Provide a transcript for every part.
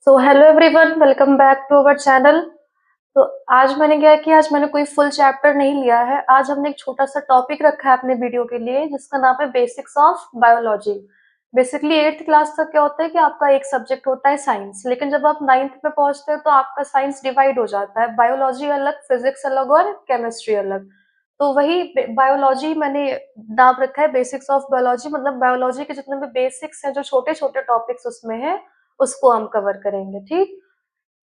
So hello everyone, welcome back to our channel. तो आज मैंने क्या किया, आज मैंने कोई फुल चैप्टर नहीं लिया है। आज हमने एक छोटा सा टॉपिक रखा है अपने वीडियो के लिए, जिसका नाम है basics of biology. Basically 8th class तक क्या होता है कि आपका एक सब्जेक्ट होता है साइंस, लेकिन जब आप 9th में पहुंचते हैं तो आपका साइंस डिवाइड हो जाता है, बायोलॉजी अलग, फिजिक्स अलग और केमिस्ट्री अलग। तो वही बायोलॉजी मैंने नाम रखा है बेसिक्स ऑफ बायोलॉजी, मतलब बायोलॉजी के जितने भी बेसिक्स हैं, जो छोटे छोटे टॉपिक्स उसमें है, उसको हम कवर करेंगे। ठीक।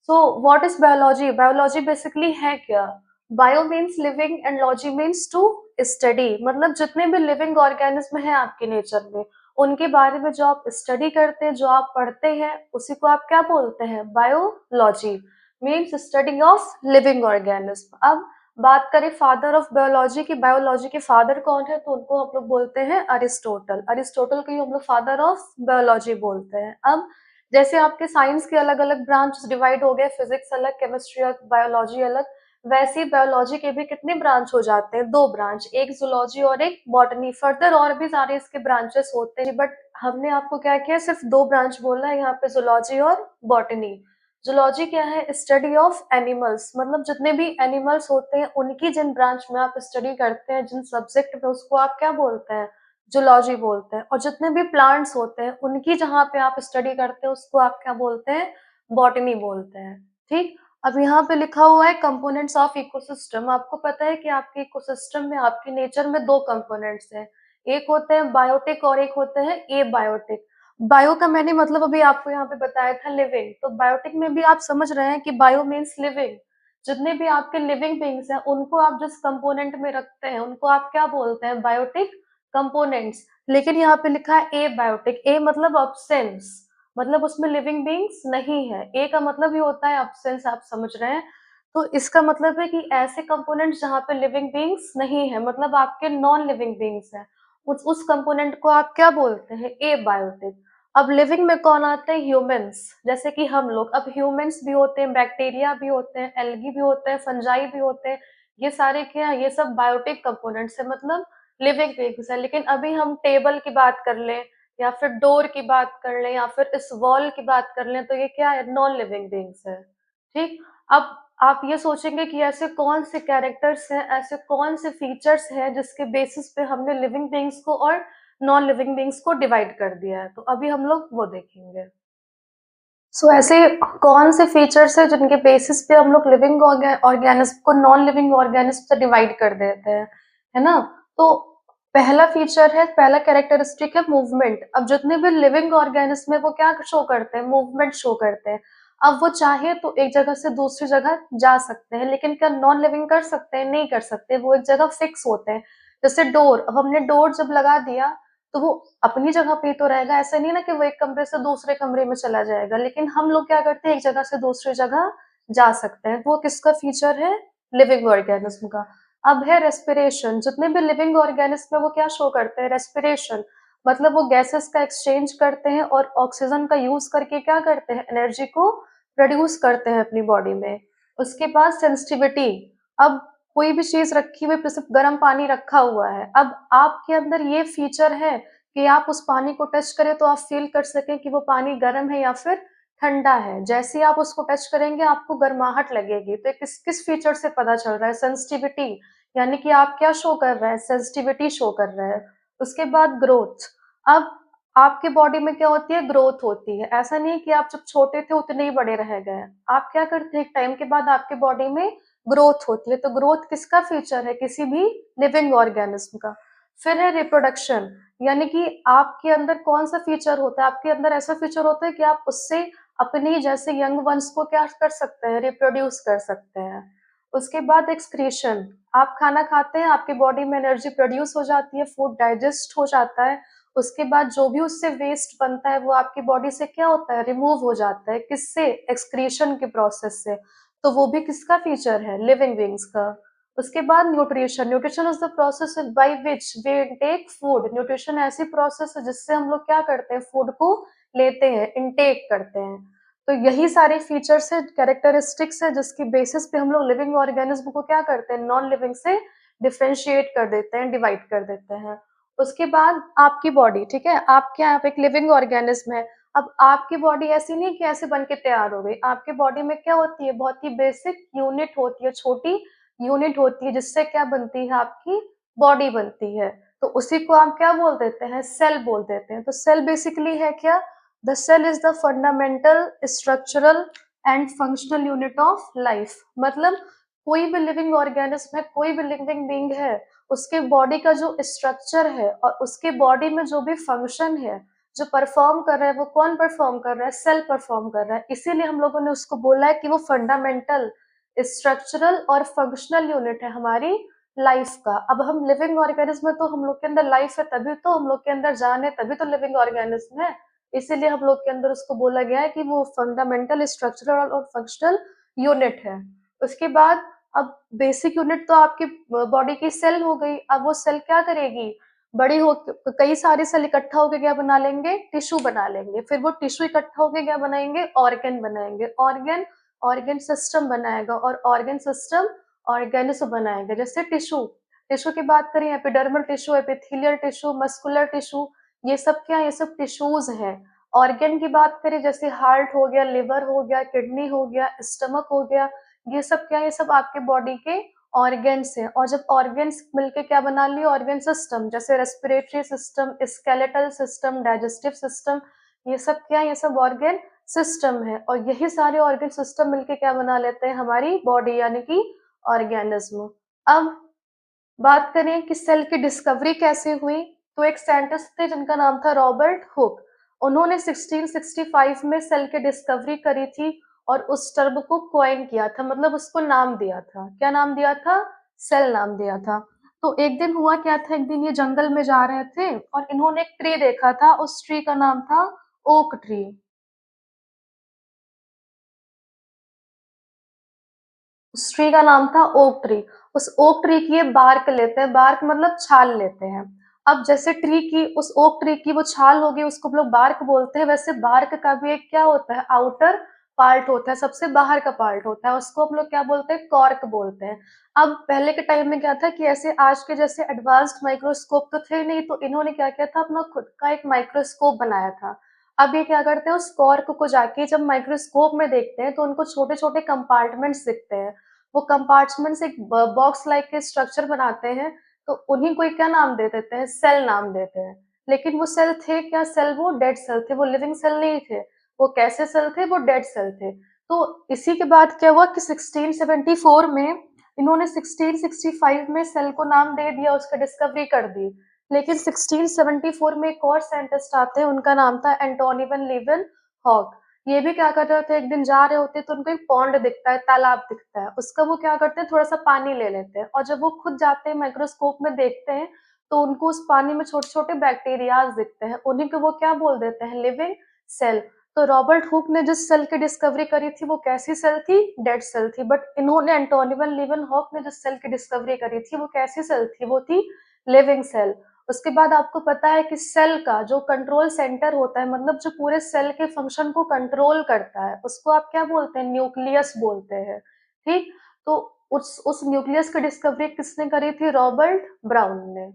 So what is biology? Biology basically है क्या? Bio means living and logy means to study, मतलब जितने भी लिविंग ऑर्गेनिज्म है आपके नेचर में, उनके बारे में जो आप स्टडी करते हैं, जो आप पढ़ते हैं, उसी को आप क्या बोलते हैं? Biology means study of living organism. अब बात करें फादर ऑफ बायोलॉजी की, बायोलॉजी के फादर कौन है, तो उनको हम लोग बोलते हैं अरिस्टोटल। अरिस्टोटल को ही हम लोग फादर ऑफ बायोलॉजी बोलते हैं। अब जैसे आपके साइंस के अलग अलग ब्रांच डिवाइड हो गए, फिजिक्स अलग, केमिस्ट्री अलग, बायोलॉजी अलग, वैसे ही बायोलॉजी के भी कितने ब्रांच हो जाते हैं? दो ब्रांच, एक जूलॉजी और एक बॉटनी। फर्दर और भी सारे इसके ब्रांचेस होते हैं, बट हमने आपको क्या किया, सिर्फ दो ब्रांच बोलना है यहाँ पे, जूलॉजी और बॉटनी। जूलॉजी क्या है? स्टडी ऑफ एनिमल्स, मतलब जितने भी एनिमल्स होते हैं उनकी जिन ब्रांच में आप स्टडी करते हैं, जिन सब्जेक्ट में, उसको आप क्या बोलते हैं? जूलॉजी बोलते हैं। और जितने भी प्लांट्स होते हैं उनकी जहाँ पे आप स्टडी करते हैं, उसको आप क्या बोलते हैं? बॉटनी बोलते हैं। ठीक। अब यहाँ पे लिखा हुआ है कंपोनेंट्स ऑफ इकोसिस्टम। आपको पता है कि आपके इकोसिस्टम में, आपके नेचर में दो कंपोनेंट्स हैं, एक होते हैं बायोटिक और एक होते हैं एबायोटिक। बायो का मैंने मतलब अभी आपको यहाँ पे बताया था लिविंग, तो बायोटिक में भी आप समझ रहे हैं कि बायो मीन्स लिविंग। जितने भी आपके लिविंग बींग्स हैं उनको आप जिस कंपोनेंट में रखते हैं, उनको आप क्या बोलते हैं? Biotic components. लेकिन यहाँ पे लिखा है ए बायोटिक। ए मतलब अब्सेंस, मतलब उसमें लिविंग बींग्स नहीं है। ए का मतलब ही होता है अब्सेंस, आप समझ रहे हैं। तो इसका मतलब है कि ऐसे कंपोनेंट्स जहाँ पे लिविंग बींग्स नहीं है, मतलब आपके नॉन लिविंग बींग्स हैं, उस कंपोनेंट को आप क्या बोलते हैं? ए बायोटिक। अब लिविंग में कौन आते हैं? ह्यूमंस, जैसे कि हम लोग। अब ह्यूमंस भी होते हैं, बैक्टीरिया भी होते हैं, एल्गी भी होते हैं, फंजाई भी होते हैं। ये सारे क्या है? ये सब बायोटिक कंपोनेंट्स है, मतलब लिविंग थिंग्स है। लेकिन अभी हम टेबल की बात कर लें, या फिर डोर की बात कर लें, या फिर इस वॉल की बात कर लें, तो ये क्या है? नॉन लिविंग बींग्स है। ठीक। अब आप ये सोचेंगे कि ऐसे कौन से कैरेक्टर्स हैं, ऐसे कौन से फीचर्स हैं जिसके बेसिस पे हमने लिविंग बींग्स को और नॉन लिविंग बींग्स को डिवाइड कर दिया है, तो अभी हम लोग वो देखेंगे। ऐसे कौन से फीचर्स है जिनके बेसिस पे हम लोग लिविंग ऑर्गेनिज्म को नॉन लिविंग ऑर्गेनिज्म से डिवाइड कर देते हैं, है ना? तो पहला फीचर है, पहला कैरेक्टरिस्टिक है मूवमेंट। अब जितने भी लिविंग ऑर्गेनिज्म है वो क्या शो करते हैं? मूवमेंट शो करते हैं। अब वो चाहे तो एक जगह से दूसरी जगह जा सकते हैं, लेकिन क्या नॉन लिविंग कर सकते हैं? नहीं कर सकते, वो एक जगह फिक्स होते हैं। जैसे डोर, अब हमने डोर जब लगा दिया तो वो अपनी जगह पे तो रहेगा, ऐसा नहीं ना कि वो एक कमरे से दूसरे कमरे में चला जाएगा। लेकिन हम लोग क्या करते हैं? एक जगह से दूसरी जगह जा सकते हैं, तो वो किसका फीचर है? लिविंग ऑर्गेनिज्म का। अब है रेस्पिरेशन। जितने भी लिविंग ऑर्गेनिज्म है वो क्या शो करते हैं? रेस्पिरेशन, मतलब वो गैसेस का एक्सचेंज करते हैं और ऑक्सीजन का यूज करके क्या करते हैं? एनर्जी को प्रोड्यूस करते हैं अपनी बॉडी में। उसके बाद सेंसिटिविटी। अब कोई भी चीज रखी हुई, सिर्फ गर्म पानी रखा हुआ है, अब आपके अंदर ये फीचर है कि आप उस पानी को टच करें तो आप फील कर सकें कि वो पानी गर्म है या फिर ठंडा है। जैसे ही आप उसको टच करेंगे आपको गर्माहट लगेगी। तो किस किस फीचर से पता चल रहा है? सेंसिटिविटी, यानी कि आप क्या शो कर रहे हैं? सेंसिटिविटी शो कर रहे हैं। उसके बाद ग्रोथ। अब आपके बॉडी में क्या होती है? ग्रोथ होती है। ऐसा नहीं कि आप जब छोटे थे उतने ही बड़े रह गए। आप क्या करते हैं? एक टाइम के बाद आपके बॉडी में ग्रोथ होती है। तो ग्रोथ किसका फीचर है? किसी भी लिविंग ऑर्गेनिज्म का। फिर है रिप्रोडक्शन, यानी कि आपके अंदर कौन सा फीचर होता है? आपके अंदर ऐसा फीचर होता है कि आप उससे अपने जैसे यंग वंस को क्या कर सकते हैं? रिप्रोड्यूस कर सकते हैं। उसके बाद एक्सक्रीशन। आप खाना खाते हैं, आपकी बॉडी में एनर्जी प्रोड्यूस हो जाती है, फूड डाइजेस्ट हो जाता है। उसके बाद जो भी उससे वेस्ट बनता है वो आपकी बॉडी से क्या होता है? रिमूव हो जाता है। किससे? एक्सक्रीशन के प्रोसेस से। तो वो भी किसका फीचर है? लिविंग बींग्स का। उसके बाद nutrition. Nutrition is the process by which we intake food. Nutrition ऐसी प्रोसेस है जिससे हम लोग क्या करते हैं? फूड को लेते हैं, इनटेक करते हैं। तो यही सारे फीचर्स है, कैरेक्टरिस्टिक्स है, जिसकी बेसिस पे हम लोग लिविंग ऑर्गेनिज्म को क्या करते हैं? नॉन लिविंग से डिफरेंशिएट कर देते हैं, डिवाइड कर देते हैं। उसके बाद आपकी बॉडी, ठीक है, आप क्या, आप एक लिविंग ऑर्गेनिज्म है। अब आपकी बॉडी ऐसी नहीं कि ऐसे बन के तैयार हो गई, आपकी बॉडी में क्या होती है, बहुत ही बेसिक यूनिट होती है, छोटी यूनिट होती है, जिससे क्या बनती है, आपकी बॉडी बनती है। तो उसी को हम क्या बोल देते हैं, सेल बोल देते हैं। तो सेल बेसिकली है क्या, the cell is the fundamental structural and functional unit of life. मतलब कोई भी लिविंग ऑर्गेनिज्म है, कोई भी लिविंग बीइंग है, उसके बॉडी का जो स्ट्रक्चर है और उसके बॉडी में जो भी फंक्शन है, जो परफॉर्म कर रहा है, वो कौन परफॉर्म कर रहा है, सेल परफॉर्म कर रहा है। इसीलिए हम लोगों ने उसको बोला है कि वो फंडामेंटल स्ट्रक्चरल और फंक्शनल यूनिट है हमारी लाइफ का। अब हम लिविंग ऑर्गेनिज्म है, तो हम लोग के अंदर लाइफ है, तभी तो हम लोग के अंदर जान है, तभी तो लिविंग ऑर्गेनिज्म है। इसीलिए हम लोग के अंदर उसको बोला गया है कि वो फंडामेंटल स्ट्रक्चरल और फंक्शनल यूनिट है। उसके बाद अब बेसिक यूनिट तो आपकी बॉडी की सेल हो गई। अब वो सेल क्या करेगी, बड़ी हो, कई सारे सेल इकट्ठा होकर क्या बना लेंगे, टिश्यू बना लेंगे। फिर वो टिश्यू इकट्ठा होकर क्या बनाएंगे, ऑर्गन बनाएंगे। ऑर्गन ऑर्गन सिस्टम बनाएगा और ऑर्गन सिस्टम ऑर्गेनिज्म बनाएगा। जैसे टिश्यू, टिश्यू की बात करें, epidermal tissue, epithelial tissue, muscular tissue, ये सब क्या, ये सब टिश्यूज हैं। ऑर्गन की बात करें, जैसे हार्ट हो गया, लिवर हो गया, किडनी हो गया, स्टमक हो गया, ये सब क्या है, ये सब आपके बॉडी के ऑर्गन्स है। और जब ऑर्गन्स मिलके क्या बना लिए, ऑर्गन सिस्टम, जैसे respiratory system, skeletal system, digestive system, ये सब क्या है, ये सब ऑर्गन सिस्टम है। और यही सारे ऑर्गन सिस्टम मिलके क्या बना लेते हैं, हमारी बॉडी, यानी कि ऑर्गेनिज्म। अब बात करें कि सेल की डिस्कवरी कैसे हुई, तो एक साइंटिस्ट थे जिनका नाम था रॉबर्ट हुक। उन्होंने 1665 में सेल की डिस्कवरी करी थी और उस टर्म को कॉइन किया था, मतलब उसको नाम दिया था। क्या नाम दिया था, सेल नाम दिया था। तो एक दिन हुआ क्या था, एक दिन ये जंगल में जा रहे थे और इन्होंने एक ट्री देखा था। उस ट्री का नाम था ओक ट्री। उस ट्री का नाम था ओक ट्री। उस ओक ट्री की ये बार्क लेते हैं, बार्क मतलब छाल लेते हैं। अब जैसे ट्री की, उस ओक ट्री की वो छाल होगी, उसको हम लोग बार्क बोलते हैं। वैसे बार्क का भी एक क्या होता है, आउटर पार्ट होता है, सबसे बाहर का पार्ट होता है, उसको हम लोग क्या बोलते हैं, कॉर्क बोलते हैं। अब पहले के टाइम में क्या था कि ऐसे आज के जैसे एडवांस्ड माइक्रोस्कोप तो थे नहीं, तो इन्होंने क्या किया था, अपना खुद का एक माइक्रोस्कोप बनाया था। अब ये क्या करते हैं, उस कॉर्क को जाके जब माइक्रोस्कोप में देखते हैं तो उनको छोटे छोटे कंपार्टमेंट्स दिखते हैं। वो कंपार्टमेंट्स एक बॉक्स लाइक के स्ट्रक्चर बनाते हैं, तो उन्हीं को क्या नाम दे देते हैं, सेल नाम देते हैं। लेकिन वो सेल थे क्या, सेल वो डेड सेल थे, वो लिविंग सेल नहीं थे। वो कैसे सेल थे, वो डेड सेल थे। तो इसी के बाद क्या हुआ कि 1674 में इन्होंने 1665 में सेल को नाम दे दिया, उसका डिस्कवरी कर दी। लेकिन 1674 में एक और साइंटिस्ट आते हैं, उनका नाम था एंटोनी वन लीवन हॉक। ये भी क्या कर रहे होते हैं, एक दिन जा रहे होते हैं तो उनको एक पॉन्ड दिखता है, तालाब दिखता है, उसका वो क्या करते हैं, थोड़ा सा पानी ले लेते हैं। और जब वो खुद जाते हैं माइक्रोस्कोप में देखते हैं, तो उनको उस पानी में छोटे छोटे बैक्टीरियाज दिखते हैं, उन्हीं को वो क्या बोल देते हैं, लिविंग सेल। तो रॉबर्ट हुक ने जिस सेल की डिस्कवरी करी थी, वो कैसी सेल थी, डेड सेल थी। बट इन्होंने, एंटोनी वन लीवन हॉक ने जिस सेल की डिस्कवरी करी थी, वो कैसी सेल थी, वो थी लिविंग सेल। उसके बाद आपको पता है कि सेल का जो कंट्रोल सेंटर होता है, मतलब जो पूरे सेल के फंक्शन को कंट्रोल करता है, उसको आप क्या बोलते हैं, न्यूक्लियस बोलते हैं। ठीक, तो उस न्यूक्लियस की डिस्कवरी किसने करी थी, रॉबर्ट ब्राउन ने।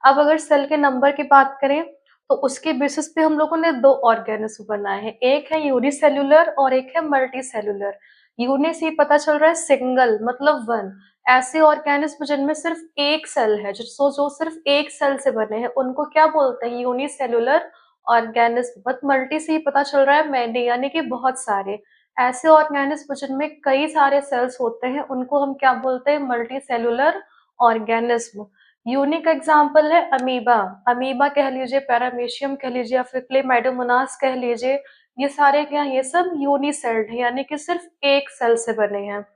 अब अगर सेल के नंबर की बात करें, तो उसके बेसिस पे हम लोगों ने दो ऑर्गेनिज्म बनाए हैं, एक है यूनिसेल्युलर और एक है मल्टी सेल्युलर। यूनि से पता चल रहा है सिंगल, मतलब वन। ऐसे ऑर्गेनिज्म जिनमें सिर्फ एक सेल है, जो सिर्फ एक सेल से बने हैं, उनको क्या बोलते हैं, यूनिसेल्युलर ऑर्गेनिज्म। बट मल्टी से ही पता चल रहा है मैनी, यानी कि बहुत सारे। ऐसे ऑर्गेनिज्म जिनमें कई सारे सेल्स होते हैं, उनको हम क्या बोलते हैं, multi cellular organism. Unique example है अमीबा। अमीबा कह लीजिए, पैरामीशियम कह लीजिए, या फिर क्लेमाइडोमोनास कह लीजिए, ये सारे क्या, ये सब यूनिसेल्ड है, यानी कि सिर्फ एक सेल से बने हैं।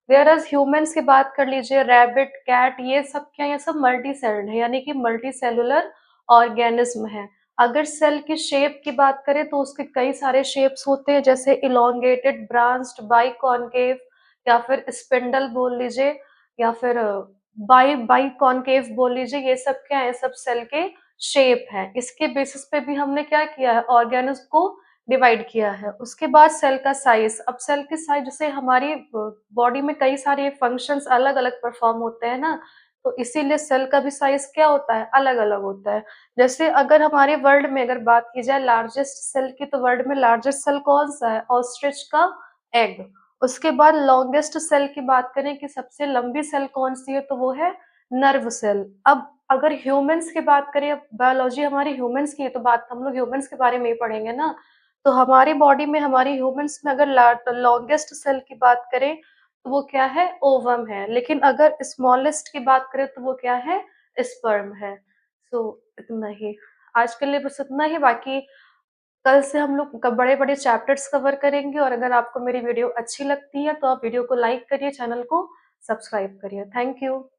वेयर एज ह्यूमन्स की बात कर लीजिए, रैबिट, कैट, ये सब क्या, ये सब मल्टी सेल्ड है, यानी कि मल्टी सेलुलर ऑर्गेनिज्म है। अगर सेल की शेप की बात करें, तो उसके कई सारे शेप्स होते हैं, जैसे इलोंगेटेड, ब्रांच्ड, बाइकॉन्केव, या फिर स्पिंडल बोल लीजिए, या फिर बाई बाई कॉनकेव बोल लीजिए। ये सब क्या है, सब सेल के शेप है। इसके बेसिस पे भी हमने क्या किया है, ऑर्गेनिज्म को डिवाइड किया है। उसके बाद सेल का साइज। अब सेल की साइज, जैसे हमारी बॉडी में कई सारे फंक्शंस अलग अलग परफॉर्म होते हैं ना, तो इसीलिए सेल का भी साइज क्या होता है, अलग अलग होता है। जैसे अगर हमारे वर्ल्ड में अगर बात की जाए लार्जेस्ट सेल की, तो वर्ल्ड में लार्जेस्ट सेल कौन सा है, ऑस्ट्रिच का एग। उसके बाद लॉन्गेस्ट सेल की बात करें कि सबसे लंबी सेल कौन सी है, तो वो है नर्व सेल। अब अगर ह्यूमंस की बात करें, बायोलॉजी हमारी ह्यूमंस की है, तो बात हम लोग ह्यूमंस के बारे में ही पढ़ेंगे ना। तो हमारी बॉडी में, हमारी ह्यूमंस में अगर लॉन्गेस्ट सेल की बात करें, तो वो क्या है, ओवम है। लेकिन अगर स्मॉलेस्ट की बात करें, तो वो क्या है, स्पर्म है। सो इतना ही आज के लिए, बस इतना ही। बाकी कल से हम लोग बड़े बड़े चैप्टर्स कवर करेंगे। और अगर आपको मेरी वीडियो अच्छी लगती है, तो आप वीडियो को लाइक करिए, चैनल को सब्सक्राइब करिए। Thank you.